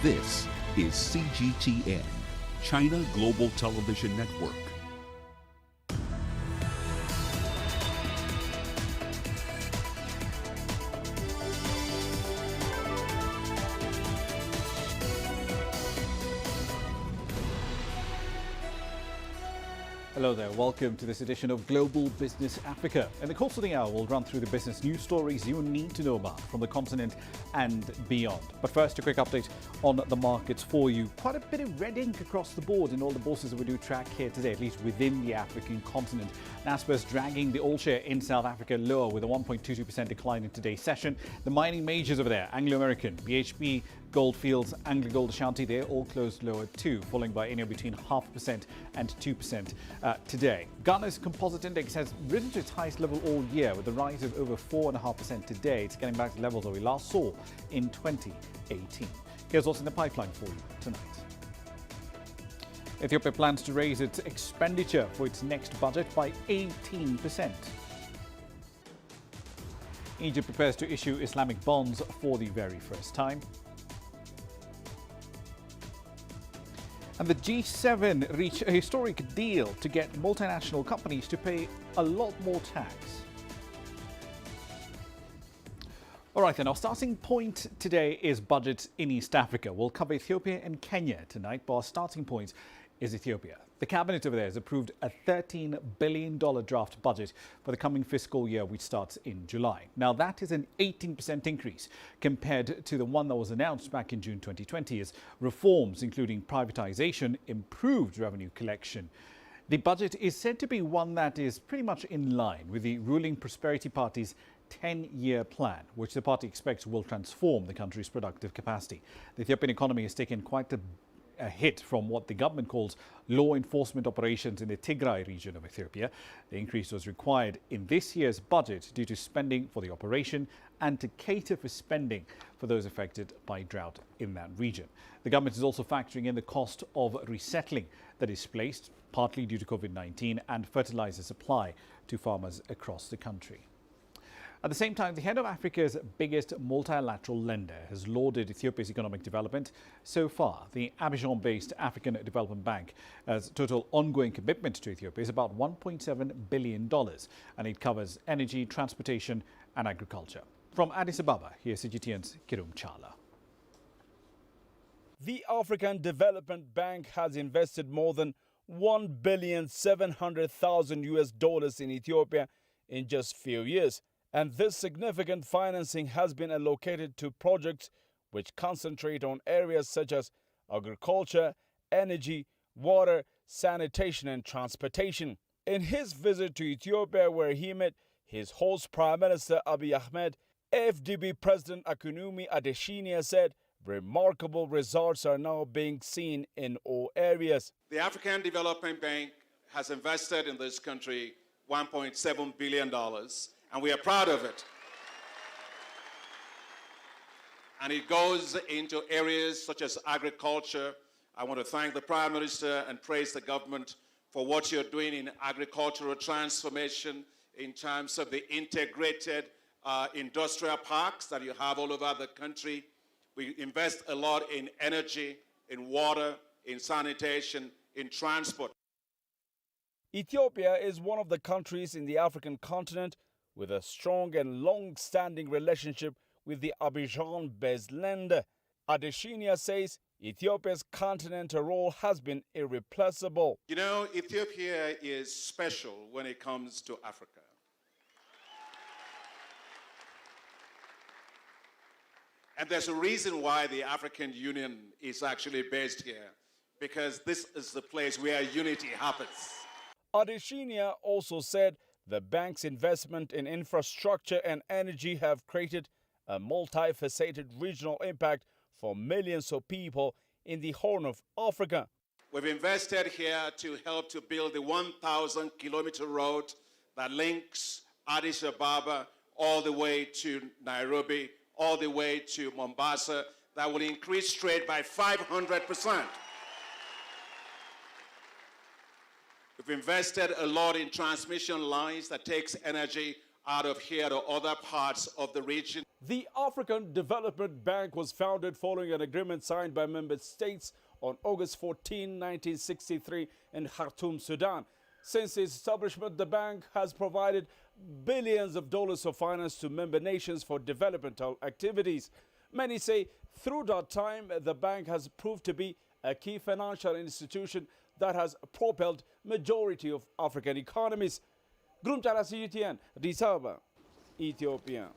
This is CGTN, China Global Television Network. Hello there, welcome to this edition of Global Business Africa. In the course of the hour, we'll run through the business news stories you need to know about from the continent and beyond. But first, a quick update on the markets for you. Quite a bit of red ink across the board in all the bourses that we do track here today, at least within the African continent. Naspers dragging the all share in South Africa lower with a 1.22% decline in today's session. The mining majors over there, Anglo American, BHP, Goldfields, AngloGold Ashanti, they're all closed lower too, falling by anywhere between 0.5% and 2% today. Ghana's composite index has risen to its highest level all year with a rise of over 4.5% today. It's getting back to levels that we last saw in 2018. Here's what's in the pipeline for you tonight. Ethiopia plans to raise its expenditure for its next budget by 18%. Egypt prepares to issue Islamic bonds for the very first time. And the G7 reach a historic deal to get multinational companies to pay a lot more tax. All right, then, our starting point today is budgets in East Africa. We'll cover Ethiopia and Kenya tonight, but our starting point is Ethiopia. The cabinet over there has approved a $13 billion draft budget for the coming fiscal year, which starts in July. Now, that is an 18% increase compared to the one that was announced back in June 2020 as reforms, including privatization, improved revenue collection. The budget is said to be one that is pretty much in line with the ruling Prosperity Party's 10-year plan, which the party expects will transform the country's productive capacity. The Ethiopian economy has taken quite a hit from what the government calls law enforcement operations in the Tigray region of Ethiopia. The increase was required in this year's budget due to spending for the operation and to cater for spending for those affected by drought in that region. The government is also factoring in the cost of resettling the displaced, partly due to COVID-19, and fertilizer supply to farmers across the country. At the same time, the head of Africa's biggest multilateral lender has lauded Ethiopia's economic development. So far, the Abidjan-based African Development Bank's total ongoing commitment to Ethiopia is about $1.7 billion, and it covers energy, transportation and agriculture. From Addis Ababa, here's CGTN's Kirum Chala. The African Development Bank has invested more than $1,700,000 in Ethiopia in just a few years. And this significant financing has been allocated to projects which concentrate on areas such as agriculture, energy, water, sanitation and transportation. In his visit to Ethiopia, where he met his host Prime Minister Abiy Ahmed, AfDB President Akinwumi Adesina said remarkable results are now being seen in all areas. The African Development Bank has invested in this country $1.7 billion. And we are proud of it. And it goes into areas such as agriculture. I want to thank the Prime Minister and praise the government for what you're doing in agricultural transformation in terms of the integrated industrial parks that you have all over the country. We invest a lot in energy, in water, in sanitation, in transport. Ethiopia is one of the countries in the African continent with a strong and long-standing relationship with the Abidjan-based lender. Adesina says Ethiopia's continental role has been irreplaceable. You know, Ethiopia is special when it comes to Africa. And there's a reason why the African Union is actually based here, because this is the place where unity happens. Adesina also said the bank's investment in infrastructure and energy have created a multifaceted regional impact for millions of people in the Horn of Africa. We've invested here to help to build the 1,000-kilometer road that links Addis Ababa all the way to Nairobi, all the way to Mombasa, that will increase trade by 500%. We've invested a lot in transmission lines that takes energy out of here to other parts of the region. The African Development Bank was founded following an agreement signed by member states on August 14, 1963 in Khartoum, Sudan. Since its establishment, the bank has provided billions of dollars of finance to member nations for developmental activities. Many say through that time, the bank has proved to be a key financial institution that has propelled majority of African economies. Grumtara CGTN, Addis Ababa, Ethiopia.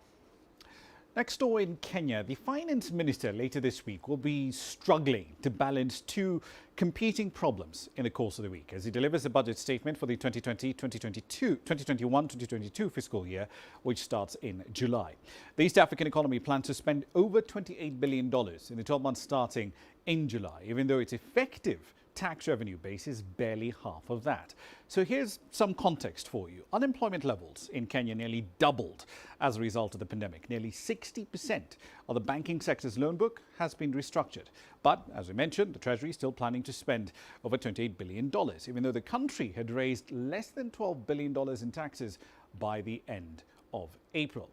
Next door in Kenya, the finance minister later this week will be struggling to balance two competing problems in the course of the week as he delivers a budget statement for the 2021-2022 fiscal year, which starts in July. The East African economy plans to spend over $28 billion in the 12 months starting in July, even though its effective tax revenue base is barely half of that. So here's some context for you. Unemployment levels in Kenya nearly doubled as a result of the pandemic. Nearly 60% of the banking sector's loan book has been restructured. But as we mentioned, the Treasury is still planning to spend over $28 billion, even though the country had raised less than $12 billion in taxes by the end of April.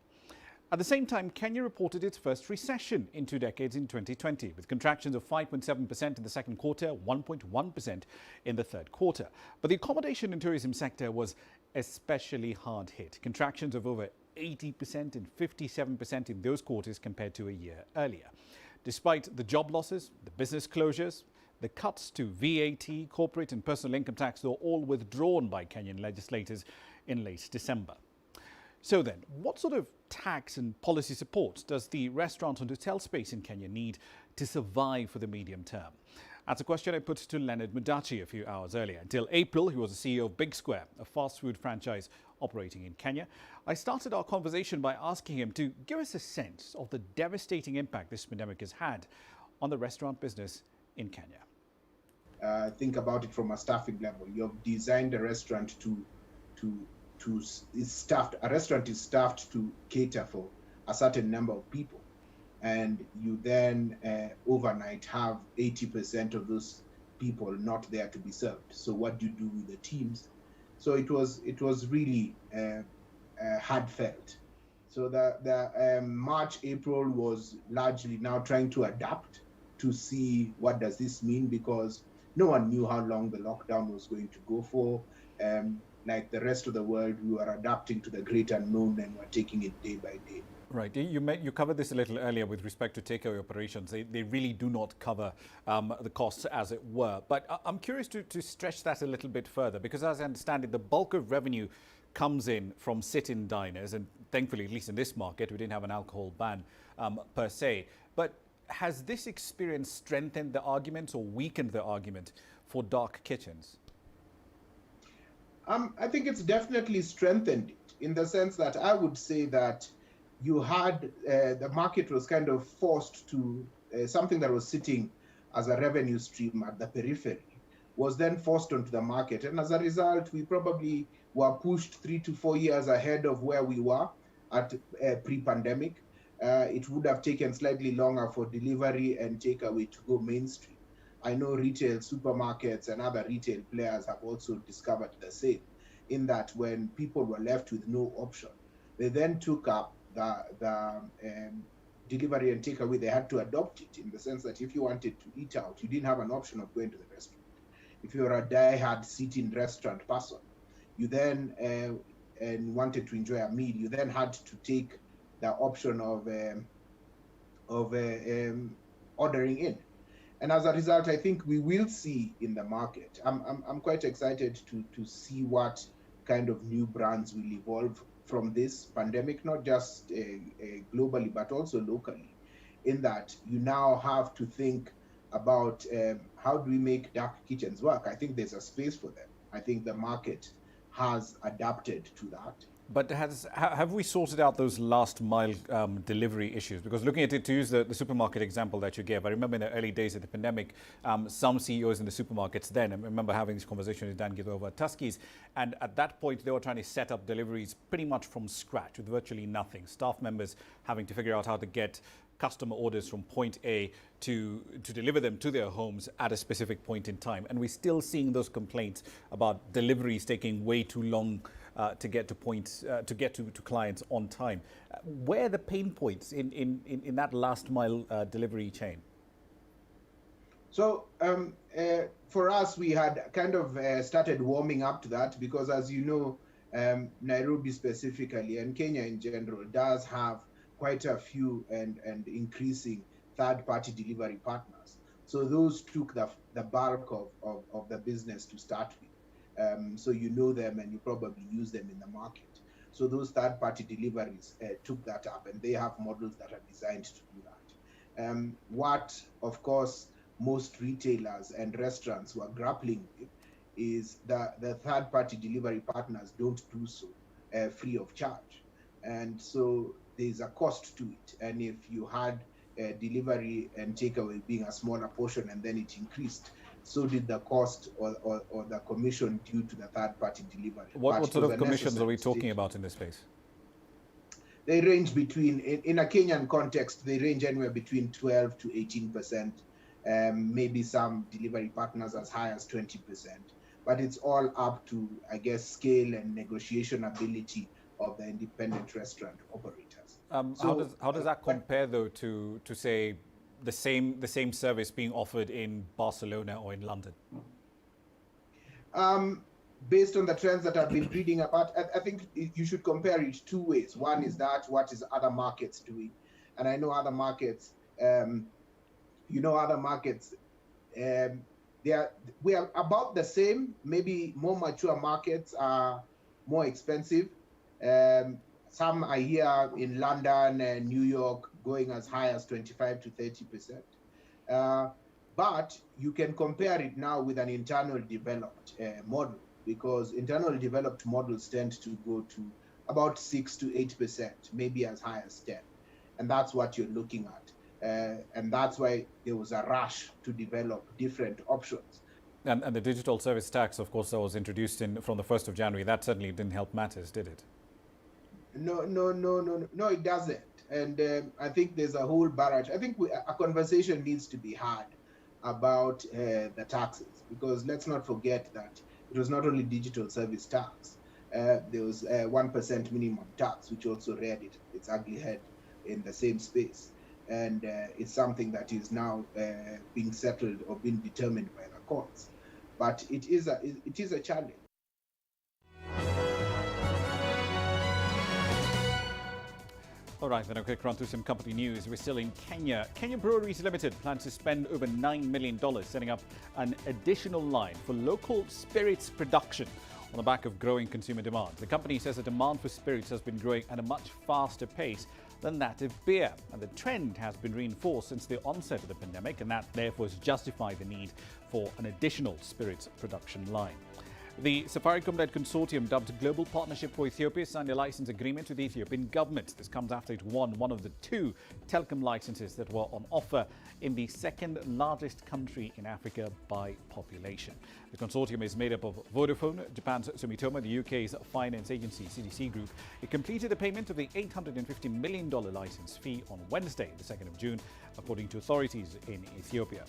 At the same time, Kenya reported its first recession in 2 decades in 2020, with contractions of 5.7% in the second quarter, 1.1% in the third quarter. But the accommodation and tourism sector was especially hard hit, contractions of over 80% and 57% in those quarters compared to a year earlier. Despite the job losses, the business closures, the cuts to VAT, corporate and personal income tax were all withdrawn by Kenyan legislators in late December. So then, what sort of tax and policy support does the restaurant and hotel space in Kenya need to survive for the medium term? That's a question I put to Leonard Mudachi a few hours earlier. Until April, he was the CEO of Big Square, a fast food franchise operating in Kenya. I started our conversation by asking him to give us a sense of the devastating impact this pandemic has had on the restaurant business in Kenya. Think about it from a staffing level. You've designed a restaurant a restaurant is staffed to cater for a certain number of people, and you then overnight have 80% of those people not there to be served. So what do you do with the teams? So it was really hard felt. So the March, April was largely now trying to adapt to see what does this mean, because no one knew how long the lockdown was going to go for. Like the rest of the world, we were adapting to the great unknown and we're taking it day by day. Right. You covered this a little earlier with respect to takeaway operations. They really do not cover the costs, as it were. But I'm curious to stretch that a little bit further, because as I understand it, the bulk of revenue comes in from sit-in diners. And thankfully, at least in this market, we didn't have an alcohol ban per se. But has this experience strengthened the argument or weakened the argument for dark kitchens? I think it's definitely strengthened it, in the sense that I would say that you had the market was kind of forced to something that was sitting as a revenue stream at the periphery was then forced onto the market. And as a result, we probably were pushed 3 to 4 years ahead of where we were at pre-pandemic. It would have taken slightly longer for delivery and takeaway to go mainstream. I know retail supermarkets and other retail players have also discovered the same, in that when people were left with no option, they then took up the delivery and takeaway. They had to adopt it, in the sense that if you wanted to eat out, you didn't have an option of going to the restaurant. If you were a die-hard sit-in restaurant person, you then and wanted to enjoy a meal, you then had to take the option of ordering in. And as a result, I think we will see in the market. I'm quite excited to see what kind of new brands will evolve from this pandemic, not just globally, but also locally, in that you now have to think about how do we make dark kitchens work. I think there's a space for them. I think the market has adapted to that. But have we sorted out those last mile delivery issues? Because looking at it, to use the supermarket example that you gave, I remember in the early days of the pandemic, some CEOs in the supermarkets then, I remember having this conversation with Dan Gill over at Tuskys, and at that point they were trying to set up deliveries pretty much from scratch with virtually nothing. Staff members having to figure out how to get customer orders from point A to deliver them to their homes at a specific point in time. And we're still seeing those complaints about deliveries taking way too long to get to clients on time. Where are the pain points in that last mile delivery chain? So for us, we had kind of started warming up to that because, as you know, Nairobi specifically and Kenya in general does have quite a few and increasing third-party delivery partners. So those took the bulk of the business to start with. So you know them and you probably use them in the market. So those third-party deliveries took that up, and they have models that are designed to do that. What, of course, most retailers and restaurants were grappling with is that the third-party delivery partners don't do so free of charge. And so there's a cost to it. And if you had delivery and takeaway being a smaller portion and then it increased, so did the cost or the commission due to the third-party delivery. What sort of commissions are we talking about in this space? They range between, in a Kenyan context, they range anywhere between 12 to 18%. Maybe some delivery partners as high as 20%, but it's all up to, I guess, scale and negotiation ability of the independent restaurant operators. How does that compare, though, to say the same service being offered in Barcelona or in London? Based on the trends that I've been reading about, I think you should compare it two ways. One is that what is other markets doing, and I know other markets. Other markets, we are about the same. Maybe more mature markets are more expensive. Some are here in London and New York going as high as 25 to 30%. But you can compare it now with an internal developed model, because internal developed models tend to go to about 6 to 8%, maybe as high as 10. And that's what you're looking at. And that's why there was a rush to develop different options. And the digital service tax, of course, that was introduced from the 1st of January, that certainly didn't help matters, did it? No, it doesn't. And I think there's a whole barrage. I think a conversation needs to be had about the taxes, because let's not forget that it was not only digital service tax. There was 1% minimum tax, which also reared its ugly head in the same space. And it's something that is now being settled or being determined by the courts. But it is a challenge. All right, then a quick run through some company news. We're still in Kenya. Kenya Breweries Limited plans to spend over $9 million setting up an additional line for local spirits production on the back of growing consumer demand. The company says the demand for spirits has been growing at a much faster pace than that of beer. And the trend has been reinforced since the onset of the pandemic, and that therefore has justified the need for an additional spirits production line. The Safaricom-led consortium dubbed Global Partnership for Ethiopia signed a license agreement with the Ethiopian government. This comes after it won one of the 2 telecom licenses that were on offer in the second largest country in Africa by population. The consortium is made up of Vodafone, Japan's Sumitomo, the UK's finance agency CDC Group. It completed the payment of the $850 million license fee on Wednesday, the 2nd of June, according to authorities in Ethiopia.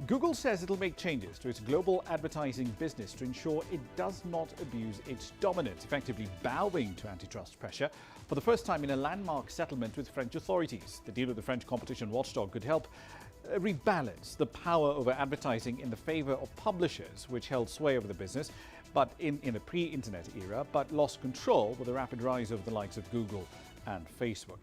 Google says it'll make changes to its global advertising business to ensure it does not abuse its dominance, effectively bowing to antitrust pressure for the first time in a landmark settlement with French authorities. The deal with the French competition watchdog could help rebalance the power over advertising in the favor of publishers, which held sway over the business but in the pre-internet era, but lost control with the rapid rise of the likes of Google and Facebook.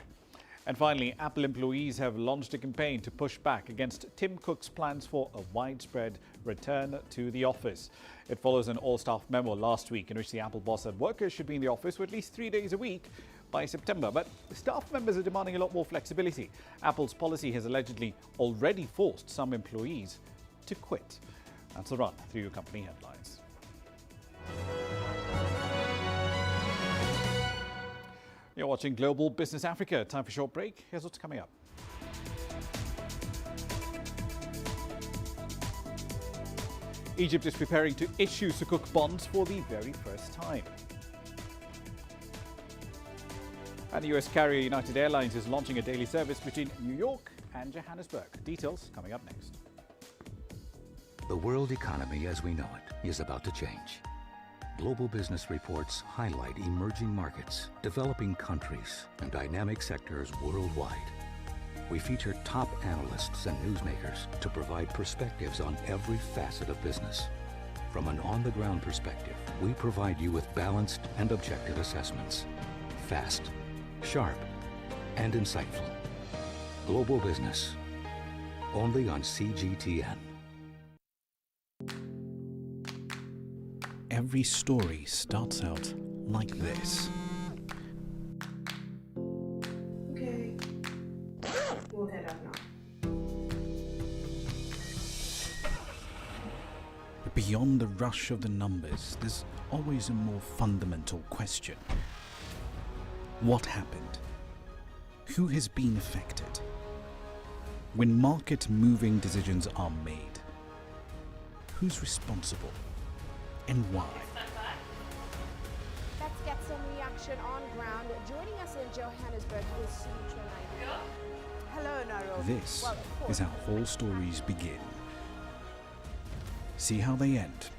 And finally, Apple employees have launched a campaign to push back against Tim Cook's plans for a widespread return to the office. It follows an all-staff memo last week in which the Apple boss said workers should be in the office for at least 3 days a week by September. But staff members are demanding a lot more flexibility. Apple's policy has allegedly already forced some employees to quit. That's a run through your company headlines. You're watching Global Business Africa. Time for a short break. Here's what's coming up. Egypt is preparing to issue Sukuk bonds for the very first time. And the US carrier United Airlines is launching a daily service between New York and Johannesburg. Details coming up next. The world economy as we know it is about to change. Global business reports highlight emerging markets, developing countries, and dynamic sectors worldwide. We feature top analysts and newsmakers to provide perspectives on every facet of business. From an on-the-ground perspective, we provide you with balanced and objective assessments. Fast, sharp, and insightful. Global business. Only on CGTN. Every story starts out like this. Okay. We'll head up now. But beyond the rush of the numbers, there's always a more fundamental question. What happened? Who has been affected? When market-moving decisions are made, who's responsible and why? Let's get some reaction on ground. Joining us in Johannesburg is Sutra. Hello, Naro. This Well, of course. is how all stories begin. See how they end.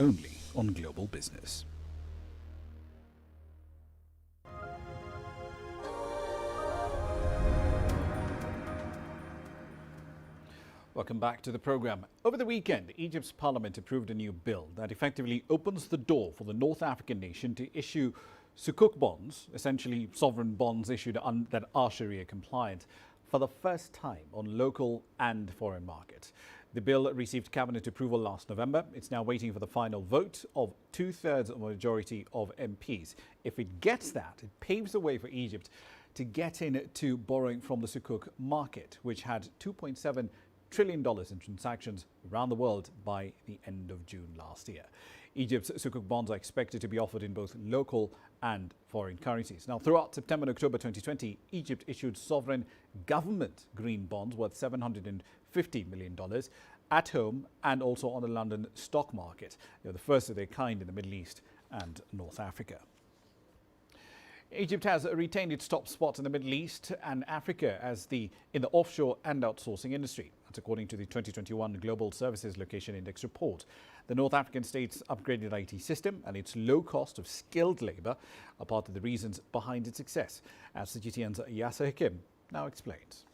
Only on Global Business. Welcome back to the program. Over the weekend, Egypt's parliament approved a new bill that effectively opens the door for the North African nation to issue sukuk bonds, essentially sovereign bonds issued that are Sharia compliant, for the first time on local and foreign markets. The bill received cabinet approval last November. It's now waiting for the final vote of 2/3 of a majority of MPs. If it gets that, it paves the way for Egypt to get into borrowing from the sukuk market, which had $2.7 trillion in transactions around the world by the end of June last year. Egypt's sukuk bonds are expected to be offered in both local and foreign currencies. Now, throughout September and October 2020, Egypt issued sovereign government green bonds worth $750 million at home and also on the London stock market. They're the first of their kind in the Middle East and North Africa. Egypt has retained its top spot in the Middle East and Africa in the offshore and outsourcing industry. That's according to the 2021 Global Services Location Index report. The North African state's upgraded IT system and its low cost of skilled labour are part of the reasons behind its success, as CGTN's Yasser Hakim now explains.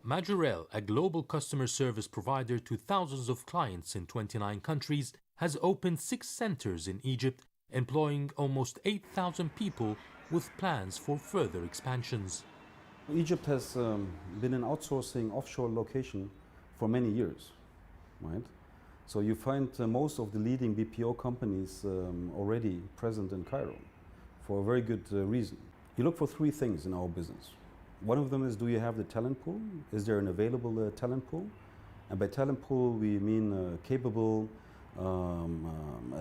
Mattel, a global customer service provider to thousands of clients in 29 countries, has opened 6 centres in Egypt, employing almost 8,000 people with plans for further expansions. Egypt has been an outsourcing offshore location for many years, right? So you find most of the leading BPO companies already present in Cairo for a very good reason. You look for 3 things in our business. One of them is, do you have the talent pool? Is there an available talent pool? And by talent pool, we mean capable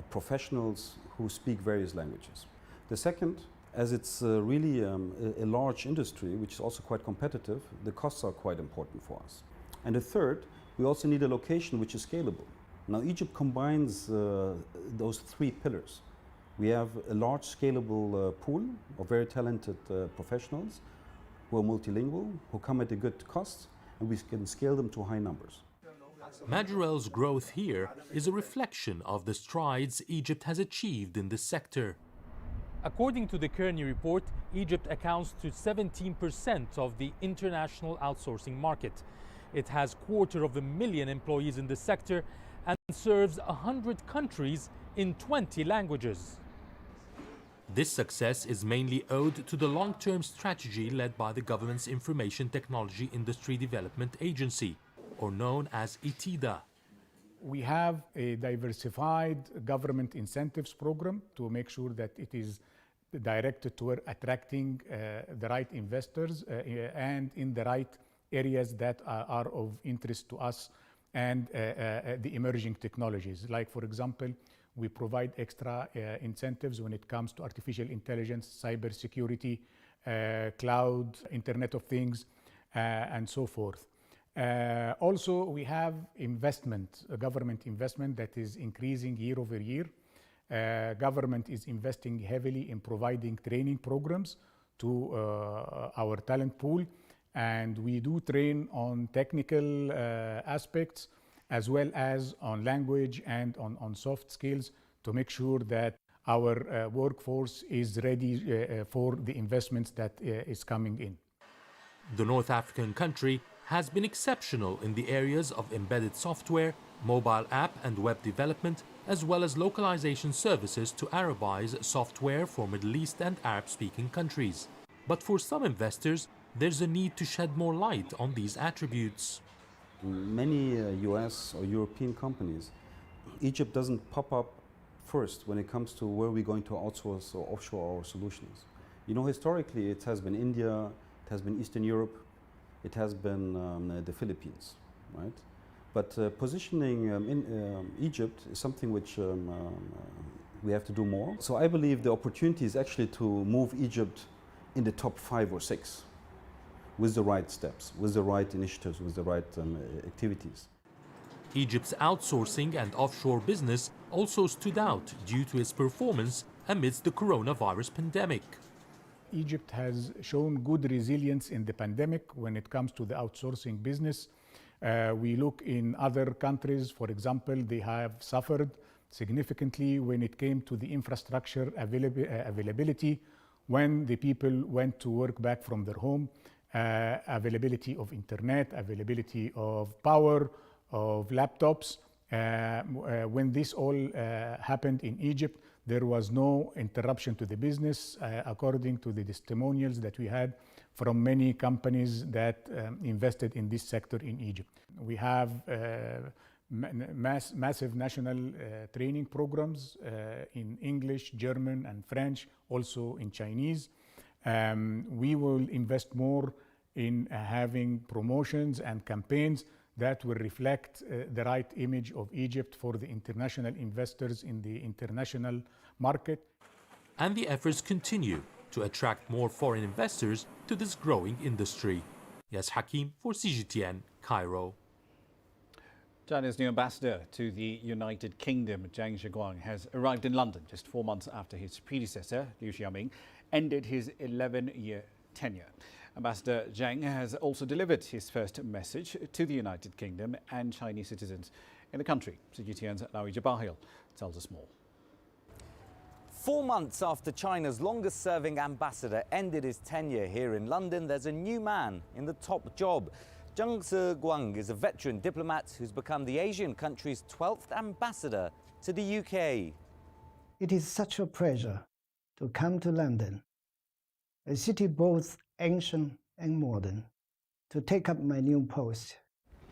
professionals who speak various languages. The second, as it's really a large industry, which is also quite competitive, the costs are quite important for us. And the third, we also need a location which is scalable. Now, Egypt combines those 3 pillars. We have a large scalable pool of very talented professionals who are multilingual, who come at a good cost, and we can scale them to high numbers. Mattel's growth here is a reflection of the strides Egypt has achieved in this sector. According to the Kearney report, Egypt accounts to 17% of the international outsourcing market. It has 250,000 employees in the sector and serves 100 countries in 20 languages. This success is mainly owed to the long-term strategy led by the government's Information Technology Industry Development Agency, or known as ITIDA. We have a diversified government incentives program to make sure that it is directed toward attracting the right investors and in the right areas that are of interest to us and the emerging technologies. Like, for example, we provide extra incentives when it comes to artificial intelligence, cybersecurity, cloud, Internet of Things, and so forth. Also, we have investment, government investment that is increasing year over year. Government is investing heavily in providing training programs to our talent pool, and we do train on technical aspects as well as on language and on soft skills to make sure that our workforce is ready for the investments that is coming in. The North African country has been exceptional in the areas of embedded software, mobile app and web development, as well as localization services to Arabize software for Middle East and Arab-speaking countries. But for some investors, there's a need to shed more light on these attributes. Many US or European companies, Egypt doesn't pop up first when it comes to where we're going to outsource or offshore our solutions. You know, historically it has been India, it has been Eastern Europe, it has been the Philippines, right? But positioning in Egypt is something which we have to do more. So I believe the opportunity is actually to move Egypt in the top 5 or 6 with the right steps, with the right initiatives, with the right activities. Egypt's outsourcing and offshore business also stood out due to its performance amidst the coronavirus pandemic. Egypt has shown good resilience in the pandemic when it comes to the outsourcing business. We look in other countries, for example, they have suffered significantly when it came to the infrastructure availability, when the people went to work back from their home, availability of internet, availability of power, of laptops. When this all happened in Egypt, there was no interruption to the business, according to the testimonials that we had from many companies that invested in this sector in Egypt. We have massive national training programs in English, German, and French, also in Chinese. We will invest more in having promotions and campaigns that will reflect the right image of Egypt for the international investors in the international market. And the efforts continue to attract more foreign investors to this growing industry. Yas Hakim for CGTN, Cairo. China's new ambassador to the United Kingdom, Zhang Zhiguang, has arrived in London just 4 months after his predecessor, Liu Xiaoming, ended his 11-year tenure. Ambassador Zhang has also delivered his first message to the United Kingdom and Chinese citizens in the country. CGTN's Lawi Jabahil tells us more. 4 months after China's longest-serving ambassador ended his tenure here in London, there's a new man in the top job. Zhang Zhiguang is a veteran diplomat who's become the Asian country's 12th ambassador to the UK. It is such a pleasure to come to London, a city both ancient and modern, to take up my new post.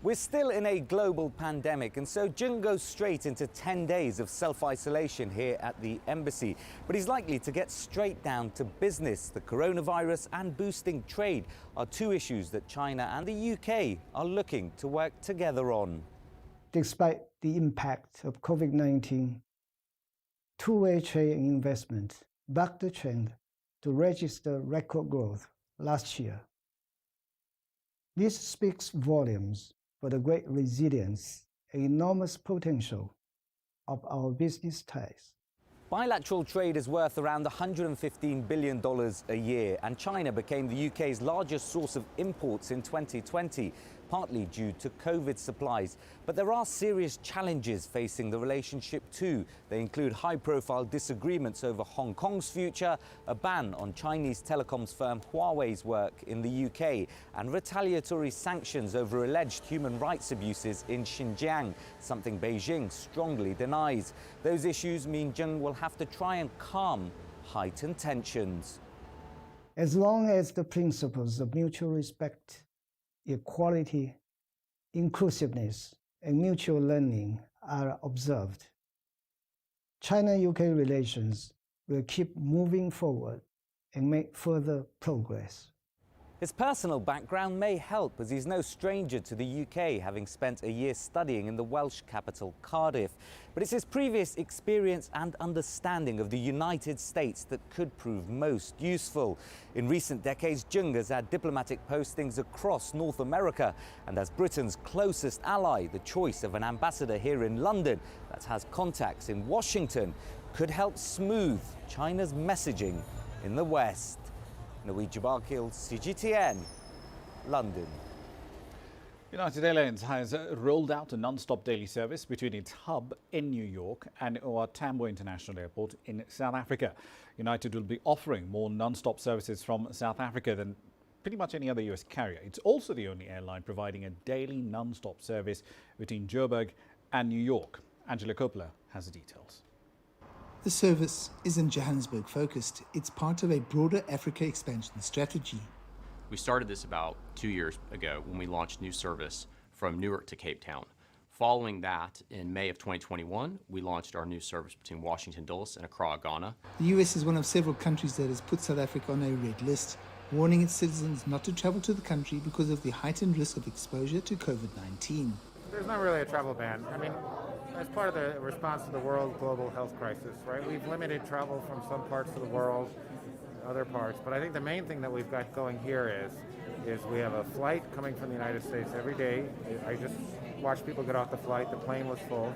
We're still in a global pandemic, and so Zheng goes straight into 10 days of self-isolation here at the embassy. But he's likely to get straight down to business. The coronavirus and boosting trade are two issues that China and the UK are looking to work together on. Despite the impact of COVID-19, two-way trade and investment bucked the trend to register record growth last year. This speaks volumes for the great resilience and enormous potential of our business ties. Bilateral trade is worth around $115 billion a year, and China became the UK's largest source of imports in 2020, partly due to COVID supplies. But there are serious challenges facing the relationship too. They include high-profile disagreements over Hong Kong's future, a ban on Chinese telecoms firm Huawei's work in the UK, and retaliatory sanctions over alleged human rights abuses in Xinjiang, something Beijing strongly denies. Those issues mean Zheng will have to try and calm heightened tensions. As long as the principles of mutual respect, equality, inclusiveness, and mutual learning are observed, China-UK relations will keep moving forward and make further progress. His personal background may help, as he's no stranger to the UK, having spent a year studying in the Welsh capital, Cardiff. But it's his previous experience and understanding of the United States that could prove most useful. In recent decades, Zheng has had diplomatic postings across North America, and as Britain's closest ally, the choice of an ambassador here in London that has contacts in Washington could help smooth China's messaging in the West. Naweed Jabakil, CGTN, London. United Airlines has rolled out a non-stop daily service between its hub in New York and OR Tambo International Airport in South Africa. United will be offering more non-stop services from South Africa than pretty much any other US carrier. It's also the only airline providing a daily non-stop service between Joburg and New York. Angela Coppola has the details. The service isn't Johannesburg focused. It's part of a broader Africa expansion strategy. We started this about 2 years ago when we launched new service from Newark to Cape Town. Following that, in May of 2021, we launched our new service between Washington Dulles and Accra, Ghana. The US is one of several countries that has put South Africa on a red list, warning its citizens not to travel to the country because of the heightened risk of exposure to COVID-19. There's not really a travel ban. I mean, as part of the response to the world global health crisis, right? We've limited travel from some parts of the world, other parts, but I think the main thing that we've got going here is we have a flight coming from the United States every day. I just watched people get off the flight. The plane was full.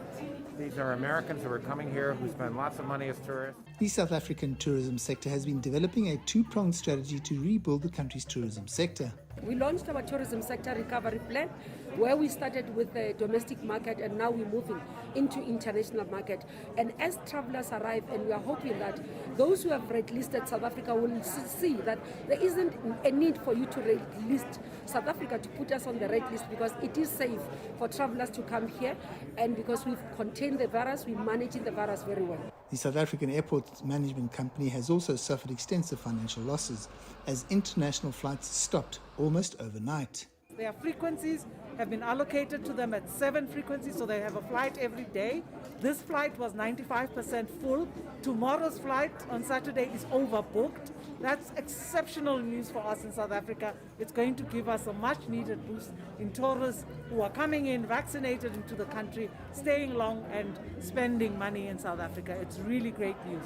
These are Americans who are coming here who spend lots of money as tourists. The South African tourism sector has been developing a two-pronged strategy to rebuild the country's tourism sector. We launched our tourism sector recovery plan, where we started with the domestic market and now we're moving into international market. And as travelers arrive, and we are hoping that those who have red listed South Africa will see that there isn't a need for you to red list South Africa to put us on the red list, because it is safe for travelers to come here, and because we've contained the virus, we're managing the virus very well. The South African Airport Management Company has also suffered extensive financial losses as international flights stopped almost overnight. Their frequencies have been allocated to them at 7 frequencies, so they have a flight every day. This flight was 95% full. Tomorrow's flight on Saturday is overbooked. That's exceptional news for us in South Africa. It's going to give us a much needed boost in tourists who are coming in vaccinated into the country, staying long and spending money in South Africa. It's really great news.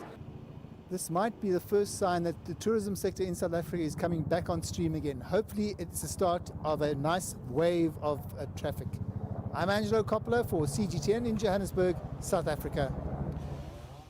This might be the first sign that the tourism sector in South Africa is coming back on stream again. Hopefully it's the start of a nice wave of traffic. I'm Angelo Coppola for CGTN in Johannesburg, South Africa.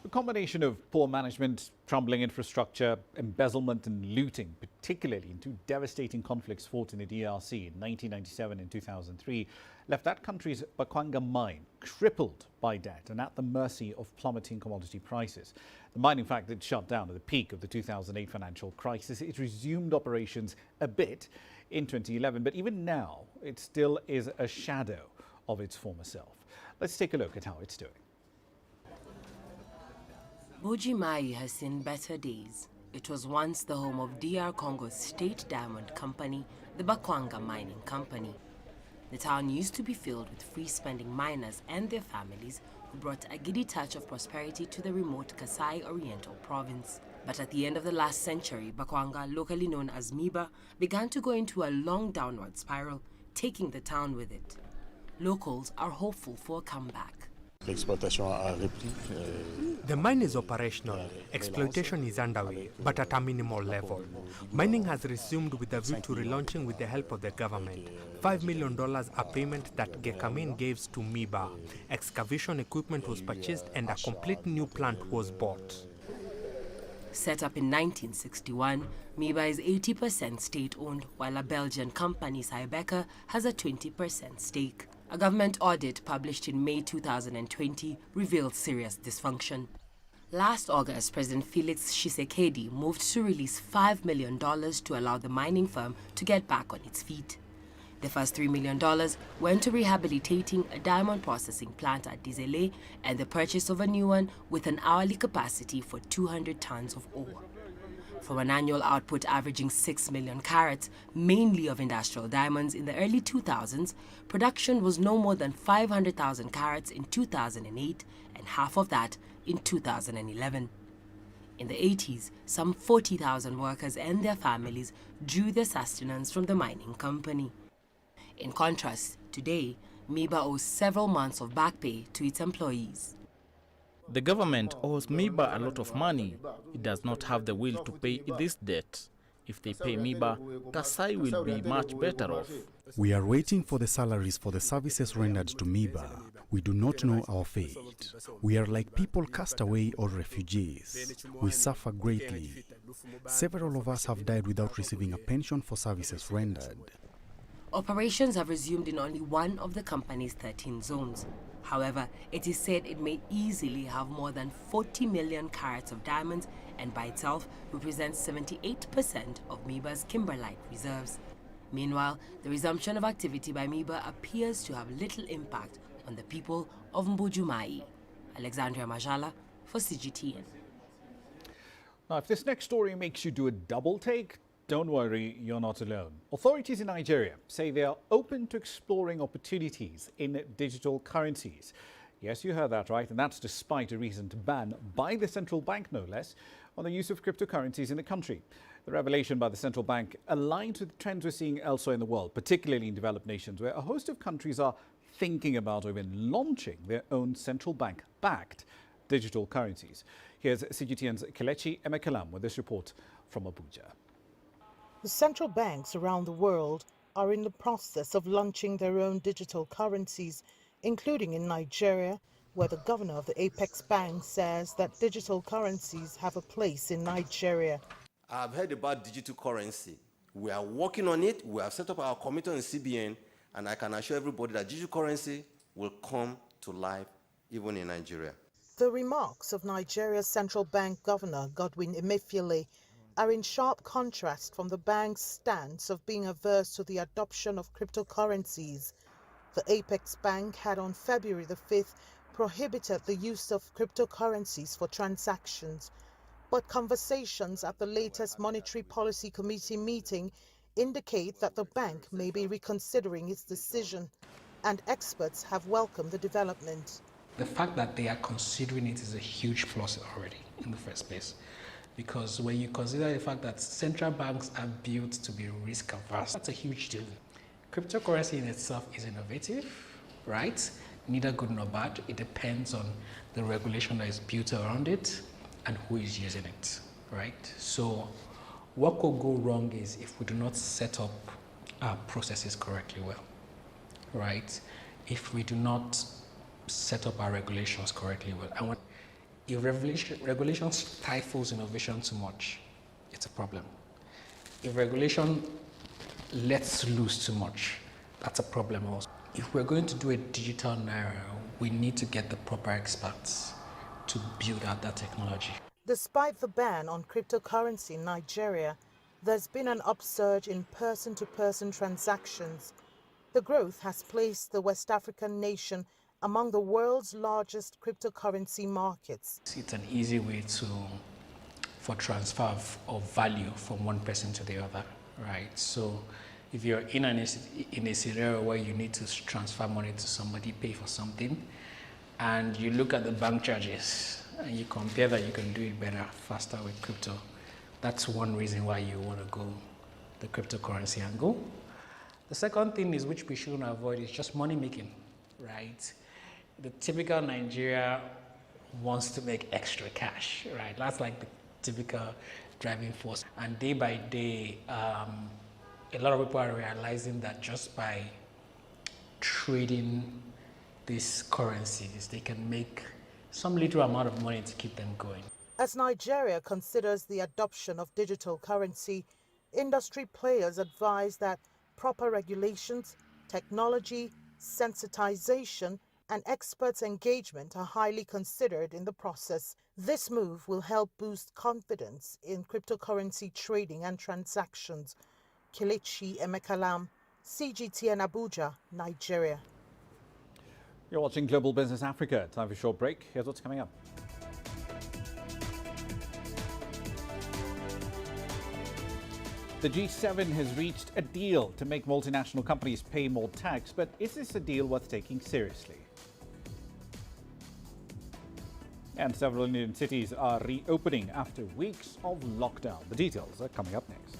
A combination of poor management, crumbling infrastructure, embezzlement and looting, particularly in two devastating conflicts fought in the DRC in 1997 and 2003, left that country's Bakwanga mine crippled by debt and at the mercy of plummeting commodity prices. The mine, in fact, had shut down at the peak of the 2008 financial crisis. It resumed operations a bit in 2011, but even now it still is a shadow of its former self. Let's take a look at how it's doing. Buji-Mayi has seen better days. It was once the home of DR Congo's state diamond company, the Bakwanga Mining Company. The town used to be filled with free-spending miners and their families who brought a giddy touch of prosperity to the remote Kasai Oriental province. But at the end of the last century, Bakwanga, locally known as Miba, began to go into a long downward spiral, taking the town with it. Locals are hopeful for a comeback. The mine is operational, exploitation is underway, but at a minimal level. Mining has resumed with a view to relaunching with the help of the government. $5 million a payment that Gekamin gave to Miba. Excavation equipment was purchased and a complete new plant was bought. Set up in 1961, Miba is 80% state-owned, while a Belgian company, Cybeca, has a 20% stake. A government audit published in May 2020 revealed serious dysfunction. Last August, President Felix Tshisekedi moved to release $5 million to allow the mining firm to get back on its feet. The first $3 million went to rehabilitating a diamond processing plant at Dizele and the purchase of a new one with an hourly capacity for 200 tons of ore. From an annual output averaging 6 million carats, mainly of industrial diamonds in the early 2000s, production was no more than 500,000 carats in 2008 and half of that in 2011. In the 80s, some 40,000 workers and their families drew their sustenance from the mining company. In contrast, today, Miba owes several months of back pay to its employees. The government owes Miba a lot of money. It does not have the will to pay this debt. If they pay Miba, Kasai will be much better off. We are waiting for the salaries for the services rendered to Miba. We do not know our fate. We are like people cast away or refugees. We suffer greatly. Several of us have died without receiving a pension for services rendered. Operations have resumed in only one of the company's 13 zones. However, it is said it may easily have more than 40 million carats of diamonds and by itself represents 78% of MIBA's kimberlite reserves. Meanwhile, the resumption of activity by MIBA appears to have little impact on the people of Mbujumai. Alexandria Majala for CGTN. Now, if this next story makes you do a double take, don't worry, you're not alone. Authorities in Nigeria say they are open to exploring opportunities in digital currencies. Yes, you heard that right, and that's despite a recent ban by the central bank, no less, on the use of cryptocurrencies in the country. The revelation by the central bank aligns with trends we're seeing elsewhere in the world, particularly in developed nations, where a host of countries are thinking about or even launching their own central bank-backed digital currencies. Here's CGTN's Kelechi Emekalam with this report from Abuja. The central banks around the world are in the process of launching their own digital currencies, including in Nigeria, where the governor of the Apex Bank says that digital currencies have a place in Nigeria. I've heard about digital currency. We are working on it. We have set up our committee on CBN, and I can assure everybody that digital currency will come to life even in Nigeria. The remarks of Nigeria's central bank governor, Godwin Emefiele, are in sharp contrast from the bank's stance of being averse to the adoption of cryptocurrencies. The Apex Bank had on February the 5th prohibited the use of cryptocurrencies for transactions. But conversations at the latest Monetary Policy Committee meeting indicate that the bank may be reconsidering its decision, and experts have welcomed the development. The fact that they are considering it is a huge plus already in the first place. Because when you consider the fact that central banks are built to be risk averse, that's a huge deal. Cryptocurrency in itself is innovative, right? Neither good nor bad. It depends on the regulation that is built around it and who is using it, right? So what could go wrong is if we do not set up our processes correctly well, right? If we do not set up our regulations correctly well. And if regulation stifles innovation too much, it's a problem. If regulation lets loose too much, that's a problem also. If we're going to do a digital naira, we need to get the proper experts to build out that technology. Despite the ban on cryptocurrency in Nigeria, there's been an upsurge in person-to-person transactions. The growth has placed the West African nation among the world's largest cryptocurrency markets. It's an easy way for transfer of value from one person to the other, right? So if you're in a scenario where you need to transfer money to somebody, pay for something, and you look at the bank charges, and you compare that you can do it better, faster with crypto, that's one reason why you want to go the cryptocurrency angle. The second thing is, which we shouldn't avoid, is just money making, right? The typical Nigeria wants to make extra cash, right? That's like the typical driving force. And day by day, a lot of people are realizing that just by trading these currencies, they can make some little amount of money to keep them going. As Nigeria considers the adoption of digital currency, industry players advise that proper regulations, technology, sensitization, and experts' engagement are highly considered in the process. This move will help boost confidence in cryptocurrency trading and transactions. Kelechi Emekalam, CGTN Abuja, Nigeria. You're watching Global Business Africa. Time for a short break. Here's what's coming up. The G7 has reached a deal to make multinational companies pay more tax, but is this a deal worth taking seriously? And several Indian cities are reopening after weeks of lockdown. The details are coming up next.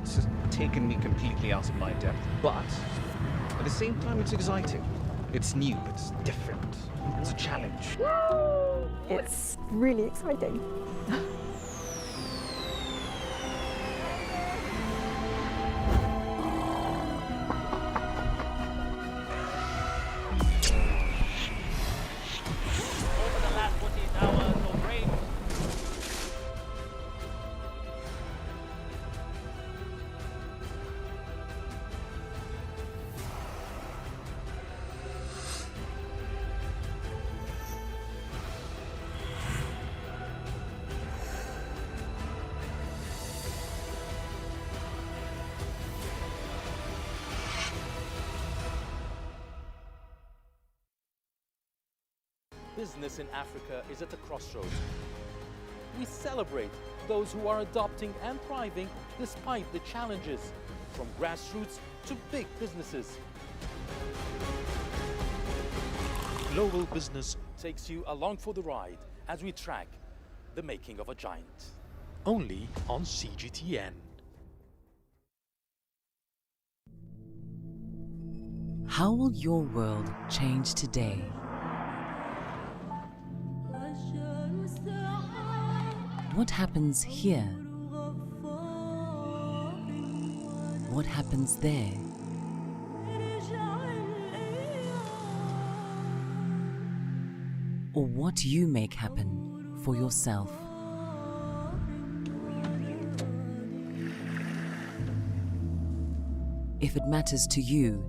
This has taken me completely out of my depth, but at the same time it's exciting. It's new, it's different, it's a challenge. It's really exciting. business in Africa is at a crossroads. We celebrate those who are adopting and thriving despite the challenges, from grassroots to big businesses. Global Business takes you along for the ride as we track the making of a giant. Only on CGTN. How will your world change today? What happens here? What happens there? Or what you make happen for yourself? If it matters to you,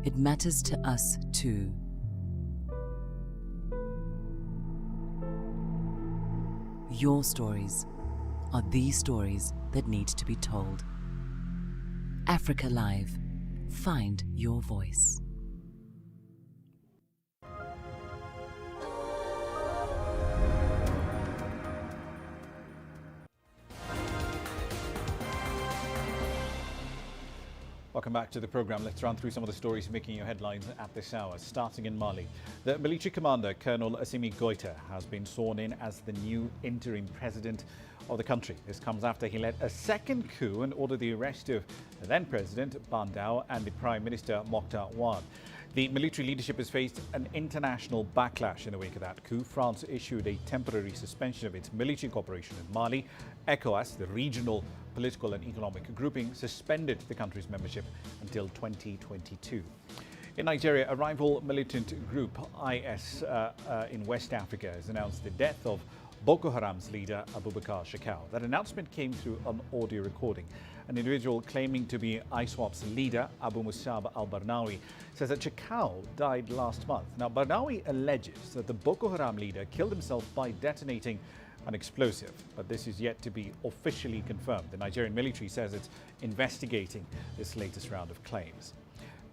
it matters to us too. Your stories are the stories that need to be told. Africa Live. Find your voice. Welcome back to the programme. Let's run through some of the stories making your headlines at this hour. Starting in Mali, the military commander, Colonel Assimi Goïta, has been sworn in as the new interim president of the country. This comes after he led a second coup and ordered the arrest of the then president, Bandao, and the prime minister, Mokhtar Ouad. The military leadership has faced an international backlash in the wake of that coup. France issued a temporary suspension of its military cooperation in Mali. ECOWAS, the regional political and economic grouping, suspended the country's membership until 2022. In Nigeria, a rival militant group, IS, in West Africa, has announced the death of Boko Haram's leader, Abubakar Shekau. That announcement came through an audio recording. An individual claiming to be ISWAP's leader, Abu Musab al-Barnawi, says that Shekau died last month. Now, Barnawi alleges that the Boko Haram leader killed himself by detonating an explosive, but this is yet to be officially confirmed. The Nigerian military says it's investigating this latest round of claims.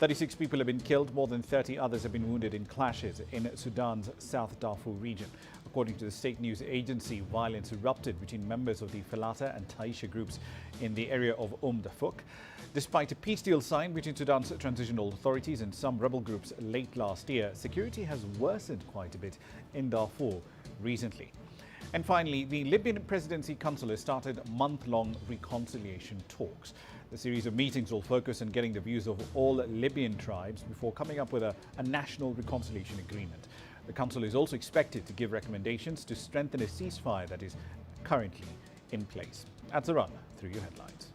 36 people have been killed, more than 30 others have been wounded in clashes in Sudan's South Darfur region. According to the state news agency, violence erupted between members of the Falata and Taisha groups in the area of Dafuk. Despite a peace deal signed between Sudan's transitional authorities and some rebel groups late last year, security has worsened quite a bit in Darfur recently. And finally, the Libyan Presidency Council has started month-long reconciliation talks. The series of meetings will focus on getting the views of all Libyan tribes before coming up with a national reconciliation agreement. The Council is also expected to give recommendations to strengthen a ceasefire that is currently in place. That's a run through your headlines.